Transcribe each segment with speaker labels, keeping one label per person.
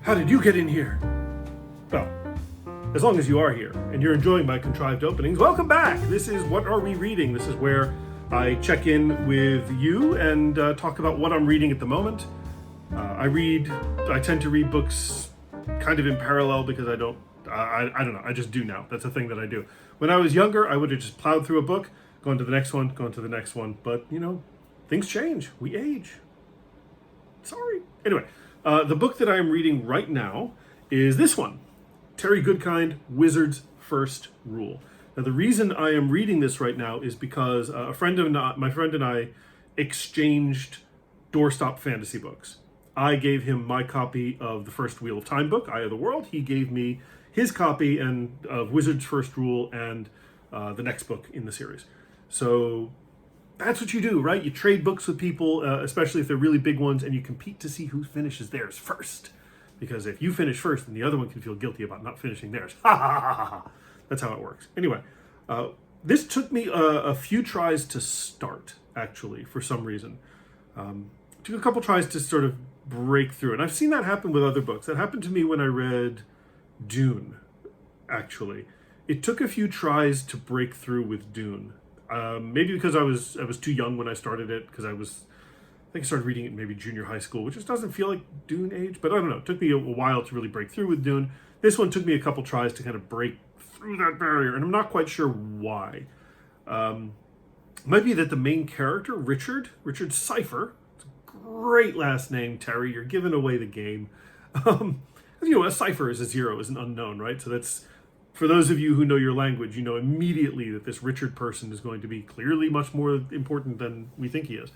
Speaker 1: How did you get in here? Well, as long as you are here and you're enjoying my contrived openings, welcome back. This is What Are We Reading? This is where I check in with you and talk about what I'm reading at the moment. I tend to read books kind of in parallel because I don't know, I just do now. That's a thing that I do. When I was younger, I would have just plowed through a book, gone to the next one, gone to the next one. But, things change. We age. Sorry. Anyway, the book that I am reading right now is this one, Terry Goodkind, Wizard's First Rule. Now, the reason I am reading this right now is because my friend and I exchanged doorstop fantasy books. I gave him my copy of the first Wheel of Time book, Eye of the World. He gave me his copy of Wizard's First Rule and the next book in the series. So that's what you do, right? You trade books with people, especially if they're really big ones, and you compete to see who finishes theirs first. Because if you finish first, then the other one can feel guilty about not finishing theirs. Ha ha ha ha ha. That's how it works. Anyway, this took me a few tries to start, actually, for some reason. Took a couple tries to sort of break through. And I've seen that happen with other books. That happened to me when I read Dune, actually. It took a few tries to break through with Dune. Maybe because I was too young when I started it, because I think I started reading it in maybe junior high school, which just doesn't feel like Dune age, but I don't know. It took me a while to really break through with Dune. This one took me a couple tries to kind of break through that barrier, and I'm not quite sure why. Might be that the main character, Richard Cypher, it's a great last name, Terry, you're giving away the game. A cipher is a zero, is an unknown, right? So that's, for those of you who know your language, you know immediately that this Richard person is going to be clearly much more important than we think he is.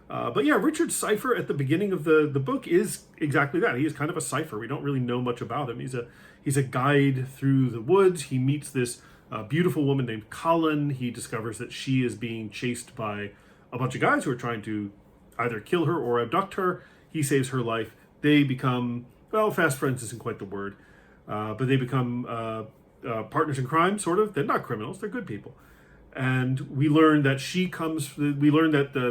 Speaker 1: But yeah, Richard Cypher at the beginning of the book is exactly that. He is kind of a cipher. We don't really know much about him. He's a guide through the woods. He meets this beautiful woman named Colin. He discovers that she is being chased by a bunch of guys who are trying to either kill her or abduct her. He saves her life. They become, well, fast friends isn't quite the word, but they become partners in crime, sort of. They're not criminals. They're good people. And we learn that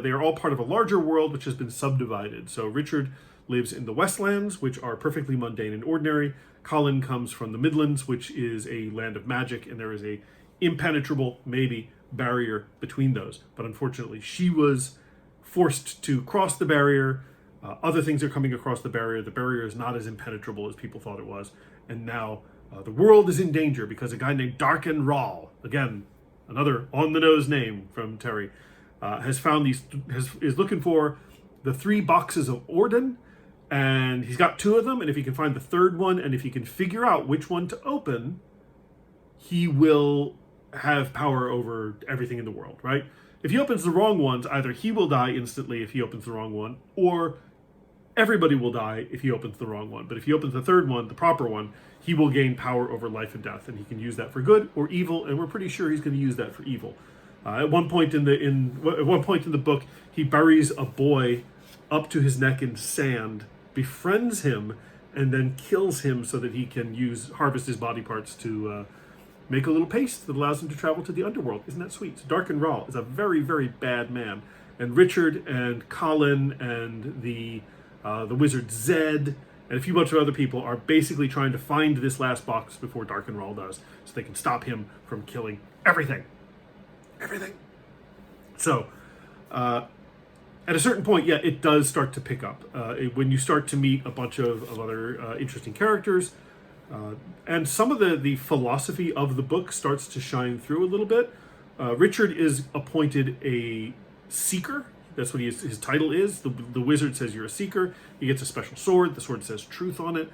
Speaker 1: they are all part of a larger world which has been subdivided. So Richard lives in the Westlands, which are perfectly mundane and ordinary. Colin comes from the Midlands, which is a land of magic, and there is a impenetrable, maybe, barrier between those. But unfortunately, she was forced to cross the barrier. Other things are coming across the barrier. The barrier is not as impenetrable as people thought it was. And now the world is in danger because a guy named Darken Rahl, again, another on-the-nose name from Terry, is looking for the 3 boxes of Orden, and he's got 2 of them, and if he can find the 3rd one, and if he can figure out which one to open, he will have power over everything in the world, right? If he opens the wrong ones, either he will die instantly if he opens the wrong one, or everybody will die if he opens the wrong one. But if he opens the 3rd one, the proper one, he will gain power over life and death, and he can use that for good or evil. And we're pretty sure he's going to use that for evil. At one point in the book, he buries a boy up to his neck in sand, befriends him, and then kills him so that he can harvest his body parts to make a little paste that allows him to travel to the underworld. Isn't that sweet? So Darken Rahl is a very, very bad man, and Richard and Colin and the wizard Zed and a few bunch of other people are basically trying to find this last box before Darken Rahl does, so they can stop him from killing everything. So, at a certain point, yeah, it does start to pick up. When you start to meet a bunch of other interesting characters, and some of the philosophy of the book starts to shine through a little bit. Richard is appointed a seeker. That's what his title is. The wizard says you're a seeker. He gets a special sword. The sword says truth on it.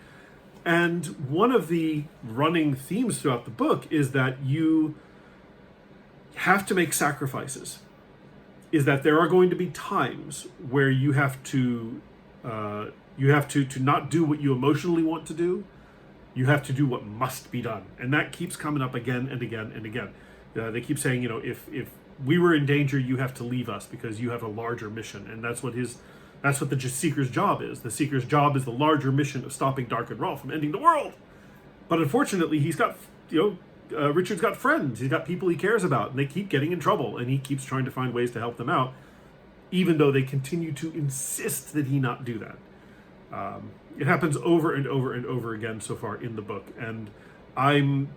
Speaker 1: And one of the running themes throughout the book is that you have to make sacrifices. Is that there are going to be times where you have to not do what you emotionally want to do. You have to do what must be done, and that keeps coming up again and again and again. They keep saying, if we were in danger, you have to leave us because you have a larger mission, and that's what the Seeker's job is. The Seeker's job is the larger mission of stopping Darken Rahl from ending the world. But unfortunately, he's got Richard's got friends. He's got people he cares about, and they keep getting in trouble, and he keeps trying to find ways to help them out, even though they continue to insist that he not do that. It happens over and over and over again so far in the book, and I'm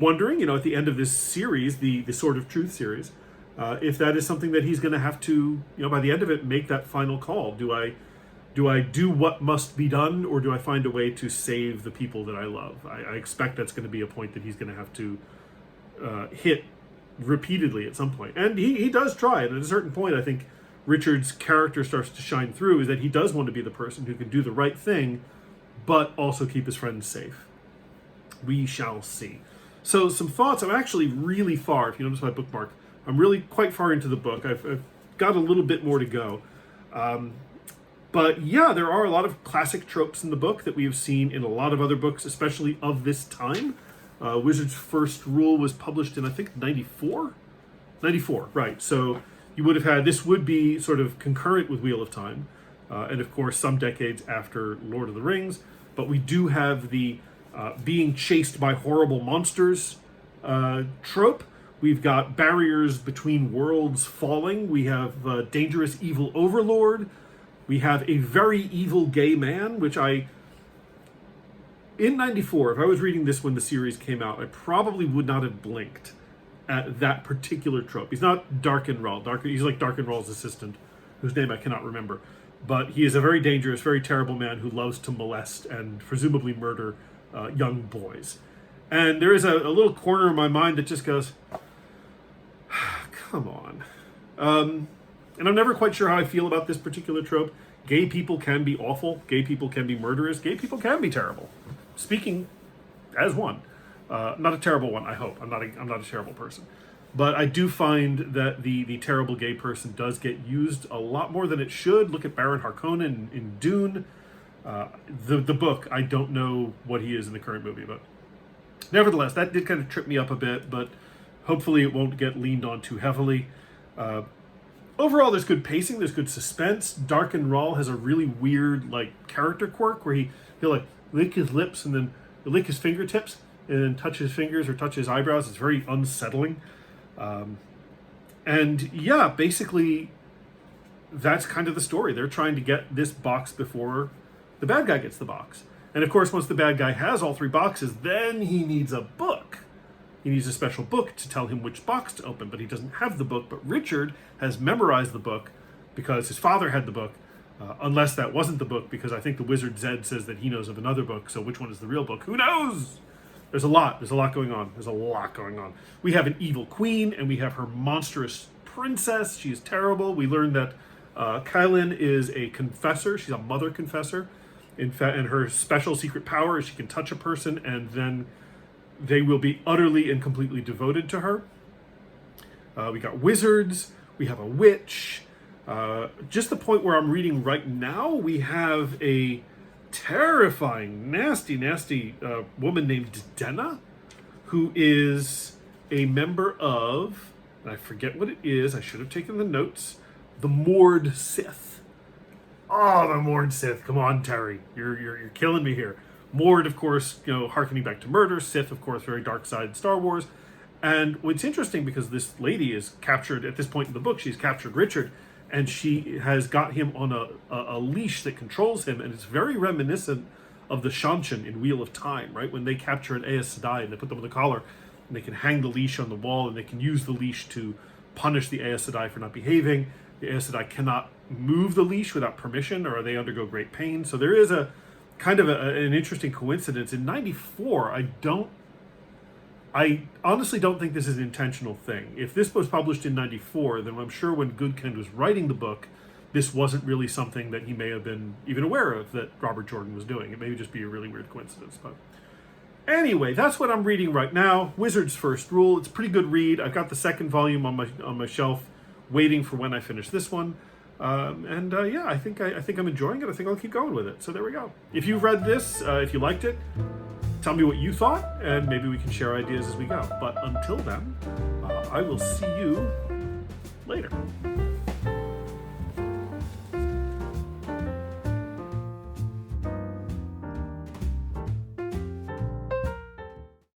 Speaker 1: wondering, at the end of this series, the Sword of Truth series, if that is something that he's going to have to, by the end of it, make that final call. Do I do what must be done, or do I find a way to save the people that I love? I expect that's going to be a point that he's going to have to hit repeatedly at some point. And he does try it. At a certain point, I think Richard's character starts to shine through, is that he does want to be the person who can do the right thing, but also keep his friends safe. We shall see. So some thoughts. I'm actually really far, if you notice my bookmark, I'm really quite far into the book. I've got a little bit more to go. But yeah, there are a lot of classic tropes in the book that we have seen in a lot of other books, especially of this time. Wizard's First Rule was published in, I think, 94? 94, right. So you would have had, this would be sort of concurrent with Wheel of Time, and of course some decades after Lord of the Rings, but we do have the being chased by horrible monsters trope. We've got barriers between worlds falling. We have dangerous evil overlord. We have a very evil gay man, which in 94, if I was reading this when the series came out, I probably would not have blinked at that particular trope. He's not Darkenrall. He's like Darkenrall's assistant, whose name I cannot remember. But he is a very dangerous, very terrible man who loves to molest and presumably murder young boys. And there is a little corner in my mind that just goes, come on. And I'm never quite sure how I feel about this particular trope. Gay people can be awful. Gay people can be murderous. Gay people can be terrible. Speaking as one. Not a terrible one, I hope. I'm not a terrible person. But I do find that the terrible gay person does get used a lot more than it should. Look at Baron Harkonnen in Dune. The book, I don't know what he is in the current movie, but nevertheless, that did kind of trip me up a bit, but hopefully it won't get leaned on too heavily. Overall, there's good pacing, there's good suspense. Darkenrall has a really weird character quirk where he'll lick his lips and then lick his fingertips and then touch his fingers or touch his eyebrows. It's very unsettling. And yeah, basically that's kind of the story. They're trying to get this box before the bad guy gets the box. And of course, once the bad guy has all three boxes, then he needs a book. He needs a special book to tell him which box to open, but he doesn't have the book. But Richard has memorized the book because his father had the book, unless that wasn't the book, because I think the wizard Zed says that he knows of another book, so which one is the real book? Who knows? There's a lot going on. We have an evil queen, and we have her monstrous princess. She is terrible. We learn that Kylan is a confessor. She's a mother confessor. In fact, and her special secret power is she can touch a person, and then they will be utterly and completely devoted to her. We got wizards. We have a witch. Just the point where I'm reading right now, we have a terrifying, nasty woman named Denna, who is a member of, and I forget what it is, I should have taken the notes, the Mord Sith. Oh, the Mord Sith. Come on, Terry. You're killing me here. Mord, of course, harkening back to murder. Sith, of course, very dark side Star Wars. And what's interesting, because this lady is captured, at this point in the book, she's captured Richard, and she has got him on a leash that controls him, and it's very reminiscent of the Shanshan in Wheel of Time, right? When they capture an Aes Sedai and they put them on the collar, and they can hang the leash on the wall, and they can use the leash to punish the Aes Sedai for not behaving. The Aes Sedai cannot move the leash without permission, or they undergo great pain. So there is a kind of an interesting coincidence. In 94, I honestly don't think this is an intentional thing. If this was published in 94, then I'm sure when Goodkind was writing the book, this wasn't really something that he may have been even aware of that Robert Jordan was doing. It may just be a really weird coincidence. But anyway, that's what I'm reading right now. Wizard's First Rule. It's a pretty good read. I've got the second volume on my shelf, waiting for when I finish this one. Yeah, I think I'm enjoying it. I think I'll keep going with it. So there we go. If you've read this, if you liked it, tell me what you thought, and maybe we can share ideas as we go. But until then, I will see you later.